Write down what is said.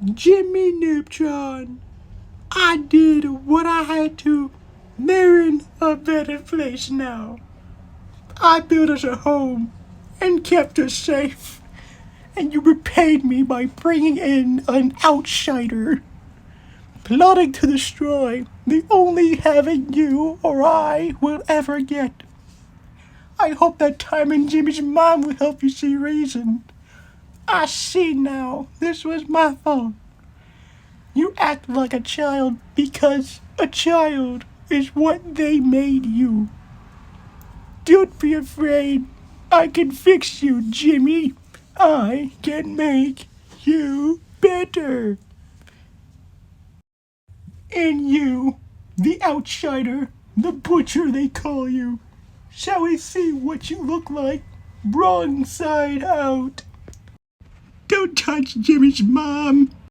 Jimmy Neutron. I did what I had to. They're in a better place now. I built us a home and kept us safe. And you repaid me by bringing in an outsider, plotting to destroy the only heaven you or I will ever get. I hope that time in Jimmy's mom will help you see reason. I see now, this was my fault. You act like a child because a child is what they made you. Don't be afraid. I can fix you, Jimmy. I can make you better. And you, the outsider, the butcher they call you. Shall we see what you look like? Wrong side out. Don't touch Jimmy's mom.